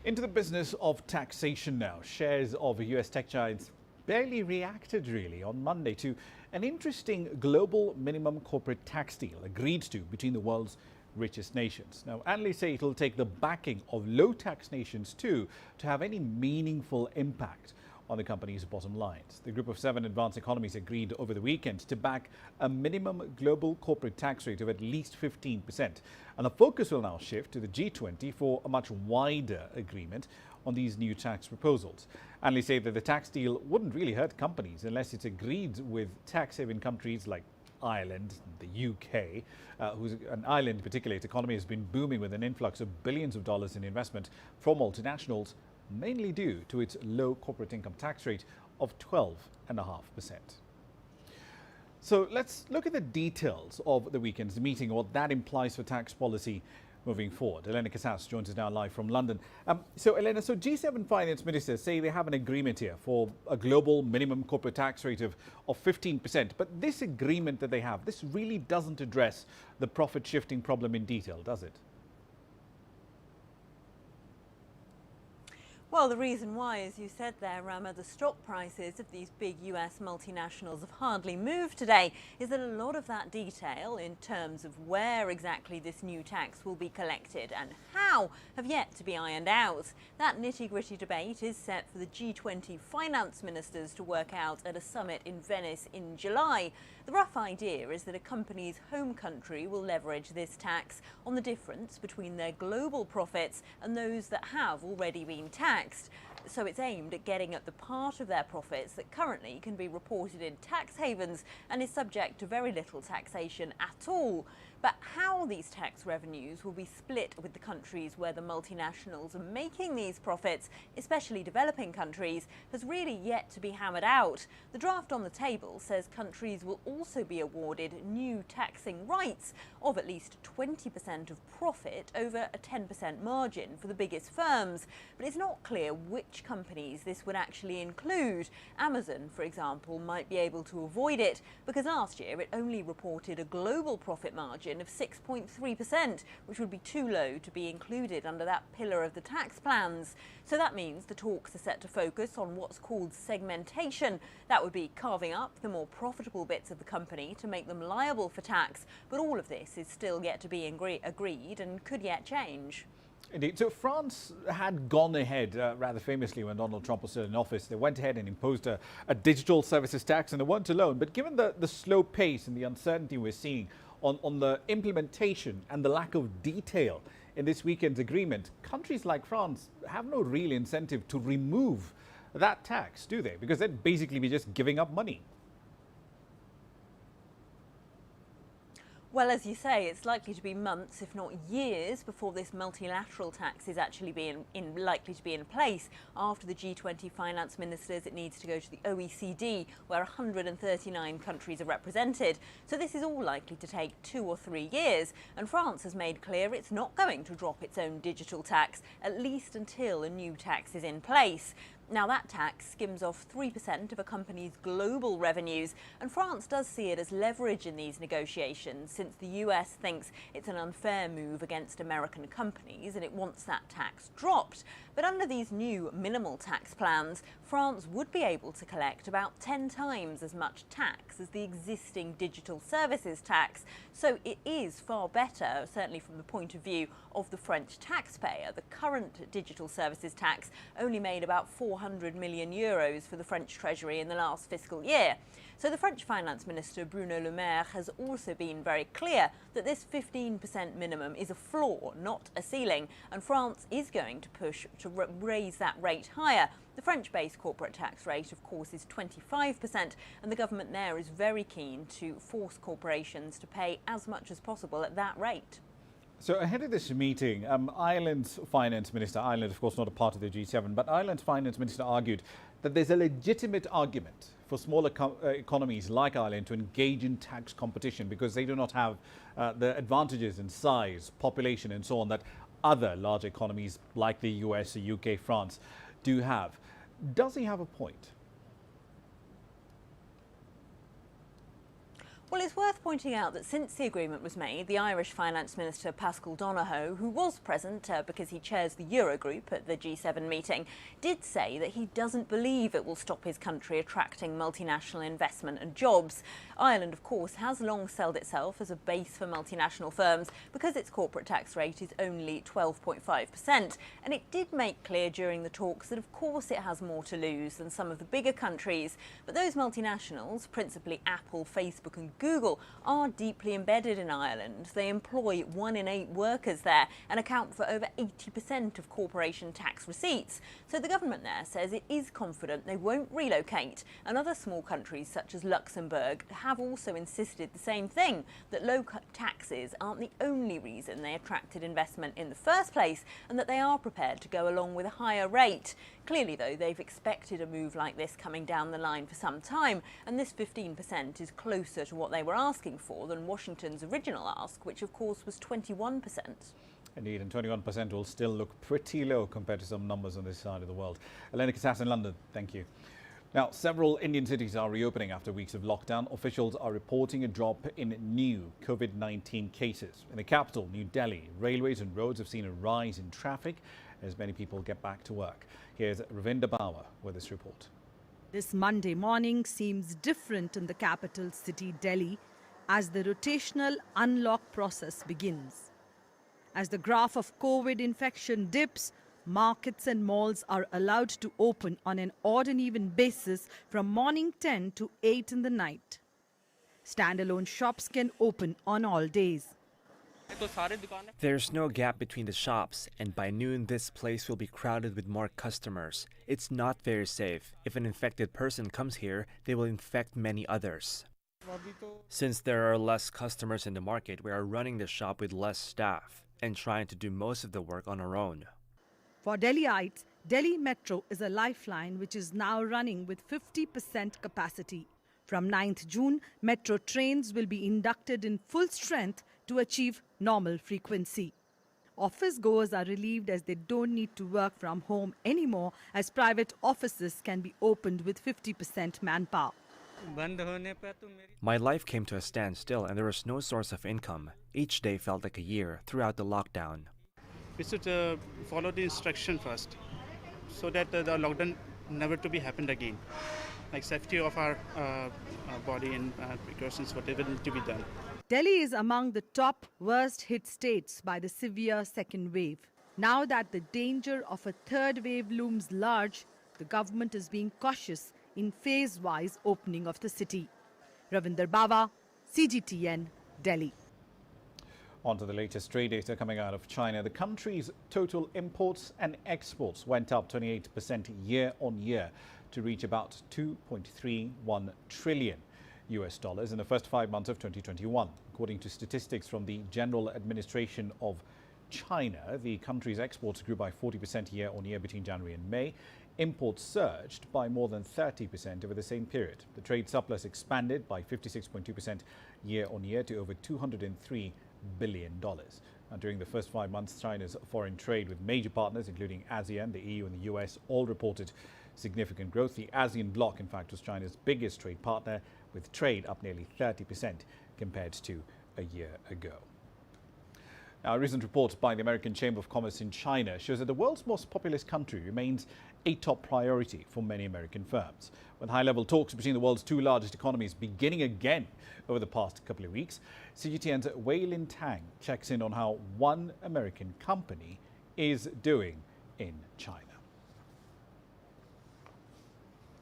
Into the business of taxation now. Shares of US tech giants barely reacted really on Monday to an interesting global minimum corporate tax deal agreed to between the world's richest nations. Now, analysts say it'll take the backing of low tax nations too to have any meaningful impact on the company's bottom lines. The group of 7 advanced economies agreed over the weekend to back a minimum global corporate tax rate of at least 15%. And the focus will now shift to the G20 for a much wider agreement on these new tax proposals. Analysts say that the tax deal wouldn't really hurt companies unless it's agreed with tax-haven countries like Ireland, the UK, who's an island in particular. Its economy has been booming with an influx of billions of dollars in investment from multinationals, mainly due to its low corporate income tax rate of 12.5%. So let's look at the details of the weekend's meeting, what that implies for tax policy moving forward. Elena Casas joins us now live from London. So Elena, so G7 finance ministers say they have an agreement here for a global minimum corporate tax rate of 15%. But this agreement that they have, this really doesn't address the profit shifting problem in detail, does it? Well, the reason why, as you said there, Ramah, the stock prices of these big US multinationals have hardly moved today, is that a lot of that detail in terms of where exactly this new tax will be collected and how have yet to be ironed out. That nitty-gritty debate is set for the G20 finance ministers to work out at a summit in Venice in July. The rough idea is that a company's home country will leverage this tax on the difference between their global profits and those that have already been taxed. So it's aimed at getting at the part of their profits that currently can be reported in tax havens and is subject to very little taxation at all. But how these tax revenues will be split with the countries where the multinationals are making these profits, especially developing countries, has really yet to be hammered out. The draft on the table says countries will also be awarded new taxing rights of at least 20% of profit over a 10% margin for the biggest firms. But it's not clear which companies this would actually include. Amazon, for example, might be able to avoid it because last year it only reported a global profit margin of 6.3%, which would be too low to be included under that pillar of the tax plans. So that means the talks are set to focus on what's called segmentation. That would be carving up the more profitable bits of the company to make them liable for tax. But all of this is still yet to be agreed and could yet change. Indeed. So France had gone ahead rather famously when Donald Trump was still in office. They went ahead and imposed a digital services tax, and they weren't alone. But given the slow pace and the uncertainty we're seeing on the implementation and the lack of detail in this weekend's agreement, countries like France have no real incentive to remove that tax, do they? Because they'd basically be just giving up money. Well, as you say, it's likely to be months, if not years, before this multilateral tax is actually likely to be in place. After the G20 finance ministers, it needs to go to the OECD, where 139 countries are represented. So this is all likely to take 2 or 3 years. And France has made clear it's not going to drop its own digital tax, at least until a new tax is in place. Now, that tax skims off 3% of a company's global revenues, and France does see it as leverage in these negotiations, since the US thinks it's an unfair move against American companies and it wants that tax dropped. But under these new minimal tax plans, France would be able to collect about 10 times as much tax as the existing digital services tax. So it is far better, certainly from the point of view of the French taxpayer. The current digital services tax only made about 400 million euros for the French Treasury in the last fiscal year. So the French Finance Minister Bruno Le Maire has also been very clear that this 15% minimum is a floor, not a ceiling, and France is going to push to raise that rate higher. The French-based corporate tax rate, of course, is 25%, and the government there is very keen to force corporations to pay as much as possible at that rate. So ahead of this meeting, Ireland's finance minister, Ireland of course not a part of the G7, but Ireland's finance minister argued that there's a legitimate argument for smaller economies like Ireland to engage in tax competition because they do not have the advantages in size, population and so on that other large economies like the US, the UK, France do have. Does he have a point? Well, it's worth pointing out that since the agreement was made, the Irish Finance Minister Paschal Donohoe, who was present because he chairs the Eurogroup at the G7 meeting, did say that he doesn't believe it will stop his country attracting multinational investment and jobs. Ireland, of course, has long sold itself as a base for multinational firms because its corporate tax rate is only 12.5%. And it did make clear during the talks that, of course, it has more to lose than some of the bigger countries. But those multinationals, principally Apple, Facebook and Google, are deeply embedded in Ireland. They employ 1 in 8 workers there and account for over 80% of corporation tax receipts. So the government there says it is confident they won't relocate. And other small countries such as Luxembourg have also insisted the same thing, that low taxes aren't the only reason they attracted investment in the first place and that they are prepared to go along with a higher rate. Clearly, though, they've expected a move like this coming down the line for some time, and this 15% is closer to what they were asking for than Washington's original ask, which of course was 21%. Indeed, and 21% will still look pretty low compared to some numbers on this side of the world. Elena Casas in London, thank you. Now, several Indian cities are reopening after weeks of lockdown. Officials are reporting a drop in new COVID-19 cases. In the capital, New Delhi, railways and roads have seen a rise in traffic as many people get back to work. Here's Ravinder Bauer with this report. This Monday morning seems different in the capital city, Delhi, as the rotational unlock process begins. As the graph of COVID infection dips, markets and malls are allowed to open on an odd and even basis from morning 10 to 8 in the night. Standalone shops can open on all days. There's no gap between the shops, and by noon this place will be crowded with more customers. It's not very safe. If an infected person comes here, they will infect many others. Since there are less customers in the market, we are running the shop with less staff and trying to do most of the work on our own. For Delhiites, Delhi Metro is a lifeline which is now running with 50% capacity. From 9th June, metro trains will be inducted in full strength to achieve normal frequency. Office goers are relieved as they don't need to work from home anymore, as private offices can be opened with 50% manpower. My life came to a standstill and there was no source of income. Each day felt like a year throughout the lockdown. We should follow the instruction first, so that the lockdown never to be happened again. Like safety of our body and precautions, whatever need to be done. Delhi is among the top worst hit states by the severe second wave. Now that the danger of a third wave looms large, the government is being cautious in phase-wise opening of the city. Ravinder Bava, CGTN, Delhi. On to the latest trade data coming out of China. The country's total imports and exports went up 28% year on year to reach about $2.31 trillion in the first 5 months of 2021. According to statistics from the General Administration of China, the country's exports grew by 40% year on year between January and May. Imports surged by more than 30% over the same period. The trade surplus expanded by 56.2% year on year to over $203 billion. Now, during the first 5 months, China's foreign trade with major partners, including ASEAN, the EU and the US, all reported significant growth. The ASEAN bloc, in fact, was China's biggest trade partner, with trade up nearly 30% compared to a year ago. Now, a recent report by the American Chamber of Commerce in China shows that the world's most populous country remains a top priority for many American firms. With high-level talks between the world's two largest economies beginning again over the past couple of weeks, CGTN's Wei-Lin Tang checks in on how one American company is doing in China.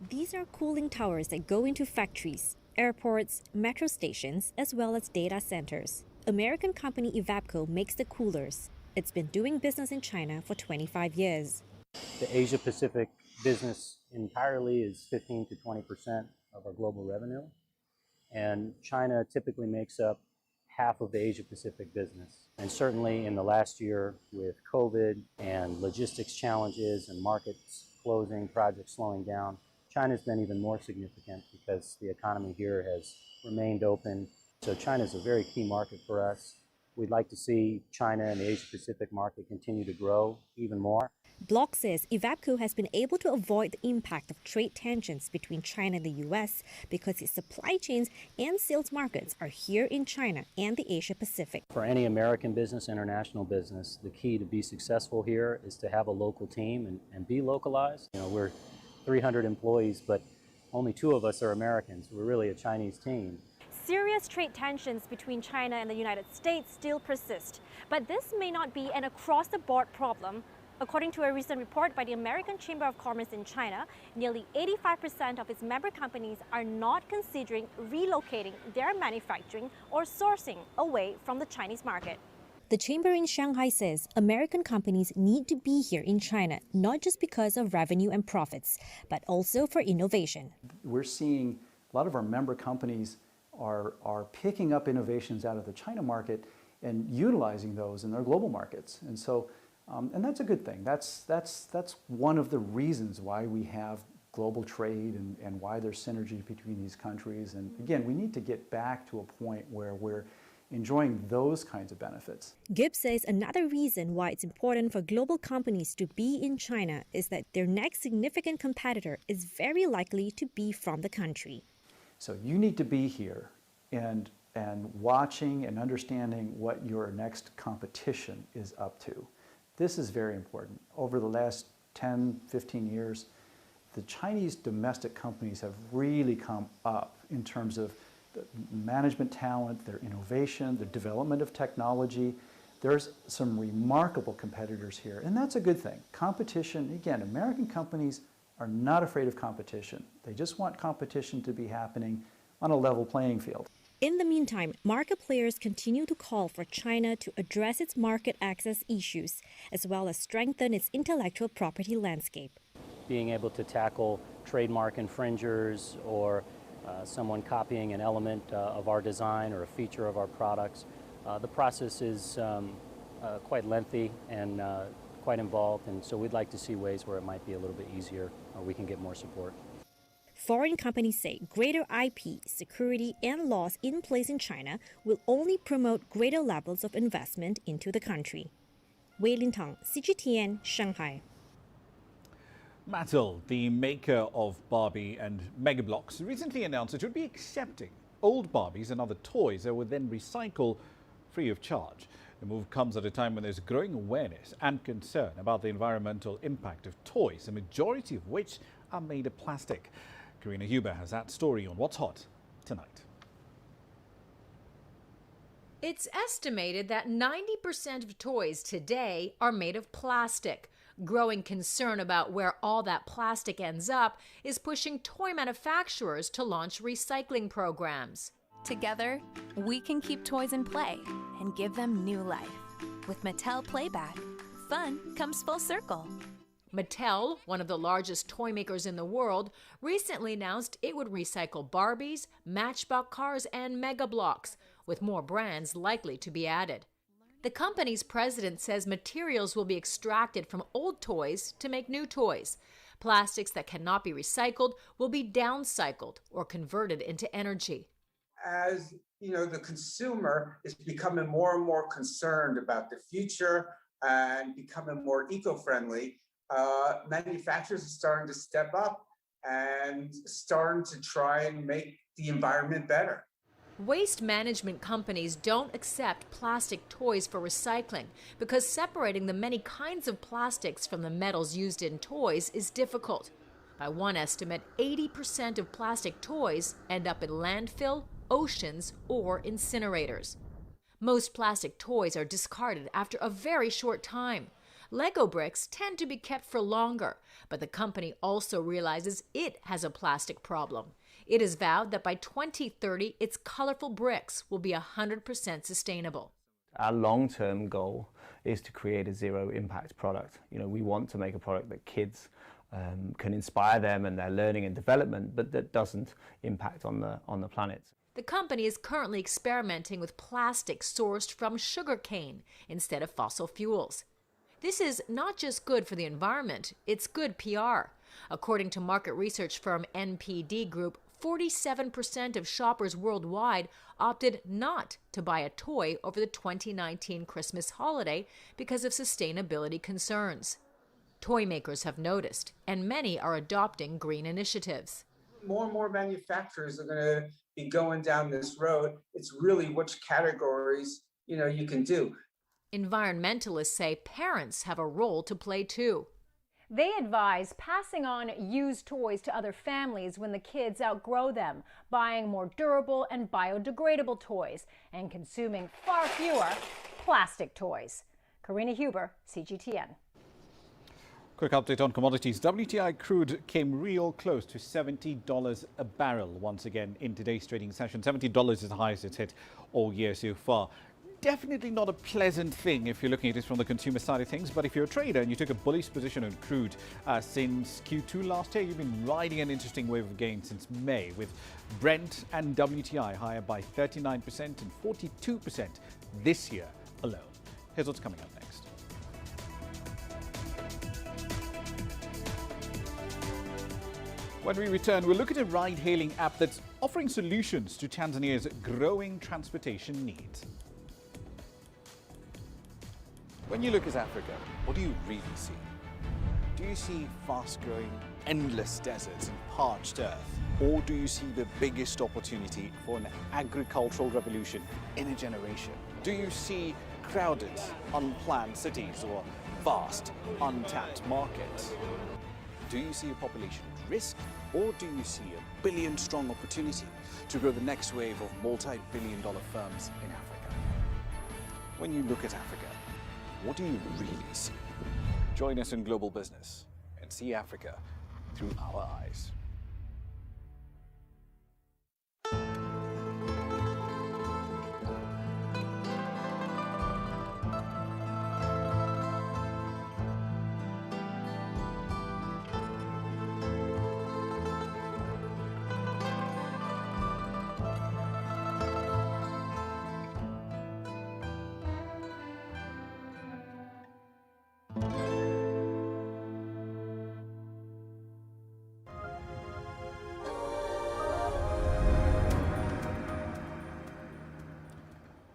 These are cooling towers that go into factories, airports, metro stations, as well as data centers. American company Evapco makes the coolers. It's been doing business in China for 25 years. The Asia-Pacific business entirely is 15 to 20% of our global revenue, and China typically makes up half of the Asia-Pacific business. And certainly in the last year, with COVID and logistics challenges and markets closing, projects slowing down, China's been even more significant because the economy here has remained open. So China is a very key market for us. We'd like to see China and the Asia-Pacific market continue to grow even more. Block says Evapco has been able to avoid the impact of trade tensions between China and the U.S. because its supply chains and sales markets are here in China and the Asia-Pacific. For any American business, international business, the key to be successful here is to have a local team and be localized. You know, we're 300 employees, but only 2 of us are Americans. We're really a Chinese team. Serious trade tensions between China and the United States still persist, but this may not be an across-the-board problem. According to a recent report by the American Chamber of Commerce in China, nearly 85% of its member companies are not considering relocating their manufacturing or sourcing away from the Chinese market. The chamber in Shanghai says American companies need to be here in China, not just because of revenue and profits, but also for innovation. We're seeing a lot of our member companies are picking up innovations out of the China market and utilizing those in their global markets. And so, and that's a good thing. That's one of the reasons why we have global trade and why there's synergy between these countries. And again, we need to get back to a point where we're enjoying those kinds of benefits. Gibbs says another reason why it's important for global companies to be in China is that their next significant competitor is very likely to be from the country. So you need to be here and watching and understanding what your next competition is up to. This is very important. Over the last 10, 15 years, the Chinese domestic companies have really come up in terms of the management talent, their innovation, the development of technology. There's some remarkable competitors here, and that's a good thing. Competition, again, American companies are not afraid of competition. They just want competition to be happening on a level playing field. In the meantime, market players continue to call for China to address its market access issues, as well as strengthen its intellectual property landscape. Being able to tackle trademark infringers or someone copying an element of our design or a feature of our products, the process is quite lengthy and quite involved, and so we'd like to see ways where it might be a little bit easier or we can get more support. Foreign companies say greater IP, security, and laws in place in China will only promote greater levels of investment into the country. Wei Lintang, CGTN, Shanghai. Mattel, the maker of Barbie and Mega Bloks, recently announced it would be accepting old Barbies and other toys that would then recycle free of charge. The move comes at a time when there's growing awareness and concern about the environmental impact of toys, the majority of which are made of plastic. Karina Huber has that story on What's Hot tonight. It's estimated that 90% of toys today are made of plastic. Growing concern about where all that plastic ends up is pushing toy manufacturers to launch recycling programs. Together, we can keep toys in play and give them new life. With Mattel Playback, fun comes full circle. Mattel, one of the largest toy makers in the world, recently announced it would recycle Barbies, Matchbox cars, and Mega Bloks, with more brands likely to be added. The company's president says materials will be extracted from old toys to make new toys. Plastics that cannot be recycled will be downcycled or converted into energy. As the consumer is becoming more and more concerned about the future and becoming more eco-friendly, manufacturers are starting to step up and starting to try and make the environment better. Waste management companies don't accept plastic toys for recycling because separating the many kinds of plastics from the metals used in toys is difficult. By one estimate, 80% of plastic toys end up in landfill, oceans, or incinerators. Most plastic toys are discarded after a very short time. Lego bricks tend to be kept for longer, but the company also realizes it has a plastic problem. It has vowed that by 2030, its colorful bricks will be 100% sustainable. Our long-term goal is to create a zero-impact product. We want to make a product that kids can inspire them and their learning and development, but that doesn't impact on the planet. The company is currently experimenting with plastic sourced from sugarcane instead of fossil fuels. This is not just good for the environment, it's good PR. According to market research firm NPD Group, 47% of shoppers worldwide opted not to buy a toy over the 2019 Christmas holiday because of sustainability concerns. Toy makers have noticed, and many are adopting green initiatives. More and more manufacturers are going to be going down this road. It's really which categories you can do. Environmentalists say parents have a role to play too. They advise passing on used toys to other families when the kids outgrow them, buying more durable and biodegradable toys, and consuming far fewer plastic toys. Karina Huber, CGTN. Quick update on commodities. WTI crude came real close to $70 a barrel once again in today's trading session. $70 is the highest it's hit all year so far. Definitely not a pleasant thing if you're looking at it from the consumer side of things, but if you're a trader and you took a bullish position on crude since Q2 last year, you've been riding an interesting wave of gains since May, with Brent and WTI higher by 39% and 42% this year alone. Here's what's coming up next. When we return, we'll look at a ride-hailing app that's offering solutions to Tanzania's growing transportation needs. When you look at Africa, what do you really see? Do you see fast-growing, endless deserts and parched earth? Or do you see the biggest opportunity for an agricultural revolution in a generation? Do you see crowded, unplanned cities or vast, untapped markets? Do you see a population at risk, or do you see a billion-strong opportunity to grow the next wave of multi-billion-dollar firms in Africa? When you look at Africa, what do you really see? Join us in Global Business and see Africa through our eyes.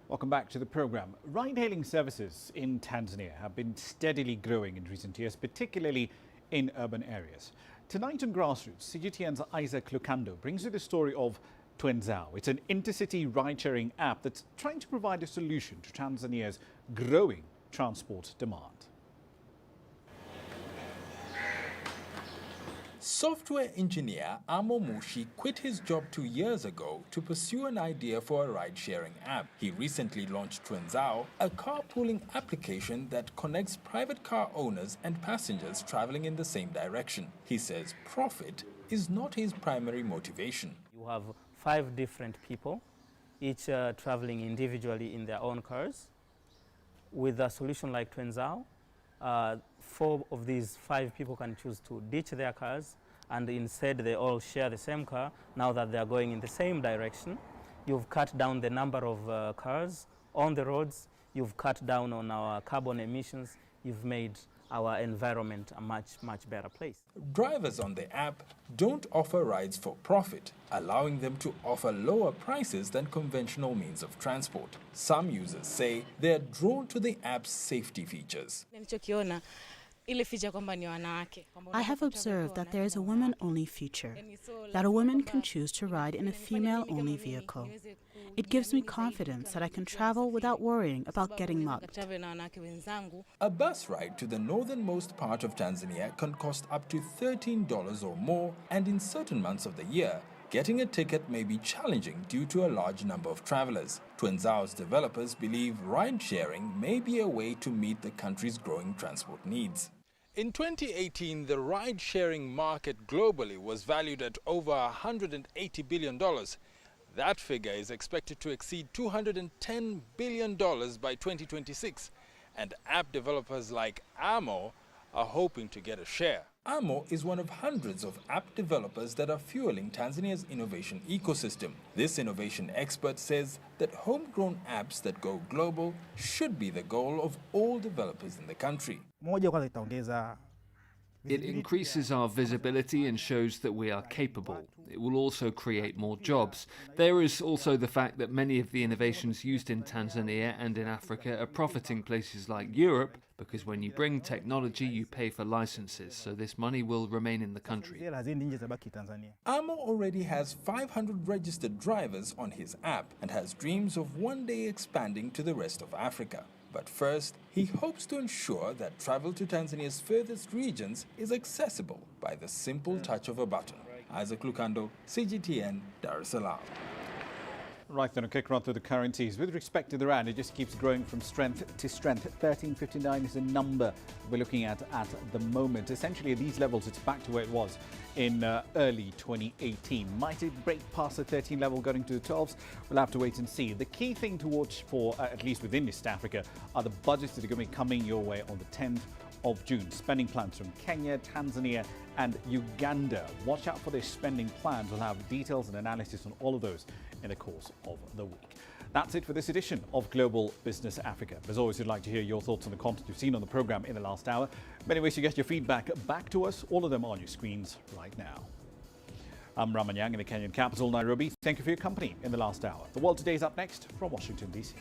Welcome back to the program. Ride-hailing services in Tanzania have been steadily growing in recent years, particularly in urban areas. Tonight on Grassroots, CGTN's Isaac Lukando brings you the story of Twenzao. It's an intercity ride-sharing app that's trying to provide a solution to Tanzania's growing transport demand. Software engineer Amo Mushi quit his job 2 years ago to pursue an idea for a ride-sharing app. He recently launched Twenzao, a carpooling application that connects private car owners and passengers traveling in the same direction. He says profit is not his primary motivation. You have 5 different people, each traveling individually in their own cars. With a solution like Twenzao, 4 of these 5 people can choose to ditch their cars, and instead they all share the same car. Now that they are going in the same direction, you've cut down the number of cars on the roads, you've cut down on our carbon emissions, you've made our environment a much better place. Drivers on the app don't offer rides for profit, allowing them to offer lower prices than conventional means of transport. Some users say they're drawn to the app's safety features. I have observed that there is a women-only feature, that a woman can choose to ride in a female-only vehicle. It gives me confidence that I can travel without worrying about getting mugged. A bus ride to the northernmost part of Tanzania can cost up to $13 or more, and in certain months of the year, getting a ticket may be challenging due to a large number of travelers. Twenzao's developers believe ride-sharing may be a way to meet the country's growing transport needs. In 2018, the ride-sharing market globally was valued at over $180 billion. That figure is expected to exceed $210 billion by 2026, and app developers like Amo are hoping to get a share. Amo is one of hundreds of app developers that are fueling Tanzania's innovation ecosystem. This innovation expert says that homegrown apps that go global should be the goal of all developers in the country. It increases our visibility and shows that we are capable. It will also create more jobs. There is also the fact that many of the innovations used in Tanzania and in Africa are profiting places like Europe, because when you bring technology, you pay for licenses, so this money will remain in the country. Amo already has 500 registered drivers on his app and has dreams of one day expanding to the rest of Africa. But first, he hopes to ensure that travel to Tanzania's furthest regions is accessible by the simple touch of a button. Isaac Lukando, CGTN, Dar es Salaam. Right then, a quick run through the currencies. With respect to the rand, it just keeps growing from strength to strength. 1359 is a number we're looking at the moment. Essentially, at these levels, it's back to where it was in early 2018. Might it break past the 13 level going to the 12s? We'll have to wait and see. The key thing to watch for, at least within East Africa, are the budgets that are going to be coming your way on the 10th of June. Spending plans from Kenya, Tanzania and Uganda. Watch out for their spending plans. We'll have details and analysis on all of those in the course of the week. That's it for this edition of Global Business Africa. As always, we'd like to hear your thoughts on the content you've seen on the program in the last hour. Many ways to get your feedback back to us, all of them on your screens right now. I'm Ramah Nyang in the Kenyan capital, Nairobi. Thank you for your company in the last hour. The World Today is up next from Washington, D.C.